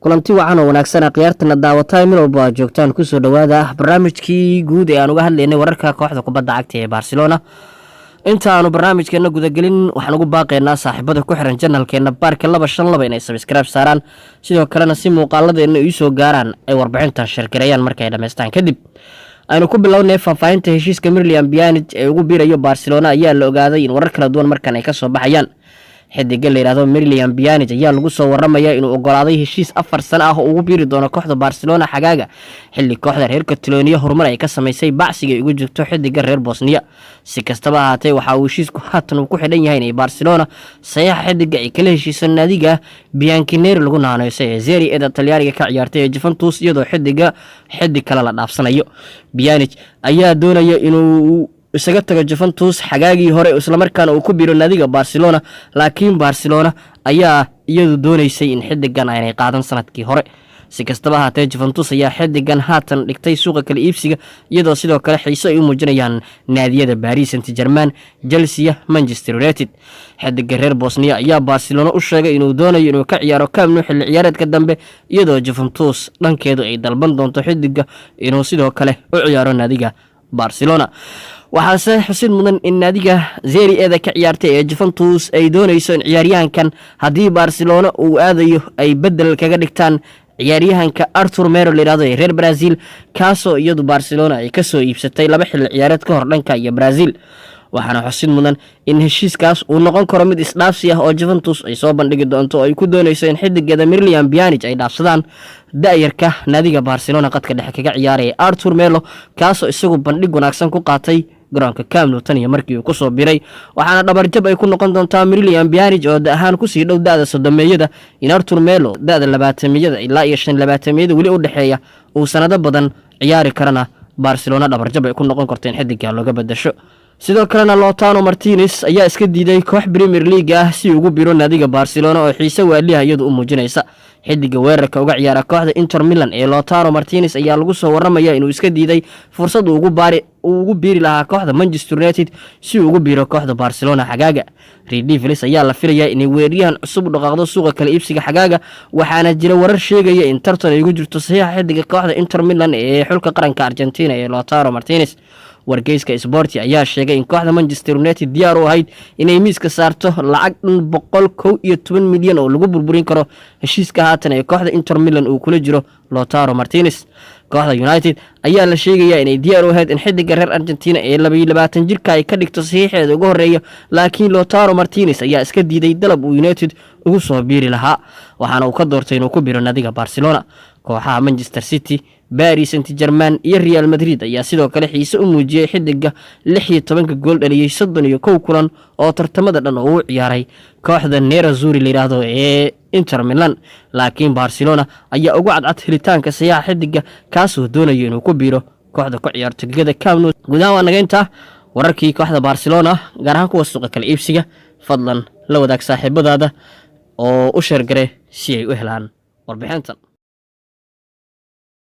kulanti wacan oo wanaagsan qiyaartana daawatay meel walba joogtaan ku soo dhawaada barnaamijkii guud ee aan uga hadlaynay wararka kooxda kubadda cagta ee Barcelona. inta aanu barnaamijkeena guda gelin waxaan ugu baaqaynaa saaxiibada ku xiran channelkeena Barka 252 inay subscribe saaraan sidoo kalena si muuqaaladeena ay soo gaaraan ay warbixinta shirkirayaan markay dhameystaan kadib aynu ku bilownay faahfaahinta heshiiska Merilian Pjanic ee ugu biirayo Barcelona ayaa la ogaaday in warar kala duwan markan ay ka soo baxayaan. xidiga la yiraahdo Merilian Pjanic ayaa lagu soo waramayaa inuu ogolaaday heshiis 4 sano ah oo ugu biiri doono kooxda Barcelona xagaaga xilli kooxda reer Catalonia horumar ay ka sameysay bacsiga ugu jirto xidiga reer Bosnia. si kastaba ahaatee waxa uu heshiisku haatan ku xidhan yahay in Barcelona saxiix xidiga ay kala heshiisan naadiga Bianconeri lagu naanaysay Serie A Talyaaniga ka ciyaartay Juventus iyadoo xidig kale la dhaafsanayo. Pjanic ayaa doonaya inuu isaga tago Juventus xagaagii hore isla markaana uu ku biiro naadiga Barcelona, laakiin Barcelona ayaa iyadu doonaysay in xidigan ay qaadan sanadkii hore. si kastaba ahaatee Juventus ayaa xidigan haatan dhigtay suuqa kala iibsiga iyadoo sidoo kale xiiso ay u muujinayaan naadiyada Paris Saint-Germain, Chelsea, Manchester United. xidiga reer Bosnia ayaa Barcelona u sheegay inuu doonayo inuu ka ciyaaro Camp Nou xilli ciyaareedka dambe iyadoo Juventus dhankeedu ay dalban doonto xidiga inuu sidoo kale u ciyaaro naadiga Barcelona. waxaase xusid mudan in naadiga Serie A ka ciyaartay ee Juventus ay doonayso in ciyaaryahankan haddii Barcelona uu aadayo ay bedel kaga dhigtaan ciyaaryahanka Arthur Melo leeyahay ee reer Brazil kaasoo iyadu Barcelona ay ka soo iibsatay 2 xilli ciyaareed ka hor dhanka iyo Brazil. waxaana xusid mudan in heshiiskaas uu noqon karo mid isdhaafsi ah oo Juventus ay soo bandhigi doonto oo ay ku doonayso in xidigeeda Merilian Pjanic ay dhaafsadaan daayarka naadiga Barcelona qadka dhexe kaga ciyaaray Arthur Melo kaasoo isagu bandhig wanaagsan ku qaatay garoonka Camp Nou tan iyo markii uu ku soo biray. waxaana dhabarjab ay ku noqon doontaa Merilian Pjanic oo ahaan ku sii dhow da'da 30-meeyada in Arthur Melo da'da 20-meeyada ilaa 25-meeyada wali u dhaxeeya uu sanado badan ciyaari karana Barcelona dhabarjab ay ku noqon karto in xidiga looga bedesho. sidoo kalena Lautaro Martinez ayaa iska diiday koox Premier League ah si ugu biro naadiga Barcelona oo xiiso waaliha iyadu u muujinaysa. xidiga weerarka uga ciyaara kooxda Inter Milan ee Lautaro Martinez ayaa lagu soo waramayaa inuu iska diiday fursad uu ugu biiri lahaa kooxda Manchester United si uu ugu biiro kooxda Barcelona xagaaga. Red Devils ayaa la filayaa inay weeraryahan cusub u dhaqaaqdo suuqa kala iibsiga xagaaga waxaana jira warar sheegaya in tartan ay ugu jirto saxiixa xidiga kooxda Inter Milan ee xulka qaranka Argentina ee Lautaro Martinez. wargeyska Sport ayaa sheegay in kooxda Manchester United diyaar u ahayd inay miiska saarto lacag 112 milyan oo lagu burburin karo heshiiska haatan ee kooxda Inter Milan uu kula jiro Lautaro Martinez. kooxda United ayaa la sheegayaa inay diyaar u ahayd in xidiga reer Argentina ee 22 jirka ay ka dhigto saxiixeeda ugu horeeya, laakiin Lautaro Martinez ayaa iska diiday dalab uu United ugu soo biiri lahaa waxaana uu ka doortay inuu ku biiro naadiga Barcelona. kooxaha Manchester City, Paris Saint-Germain iyo Real Madrid ayaa sidoo kale xiiso u muujiyay xidiga 16 gool dhaliyay 31 kulan oo tartamada dhan oo uu ciyaaray kooxda Nerazzurri la yiraahdo ee Inter Milan, laakiin Barcelona ayaa ugu cadcad helitaanka saxiixa xidiga kaasoo doonaya inuu ku biiro kooxda ku ciyaarta gegada Camp Nou. gudaha waa nageynta wararkii kooxda Barcelona gaar ahaan kuwa suuqa kala iibsiga. fadlan la wadaag saaxiibadaada oo u sheer gare si ay u helaan warbixintan.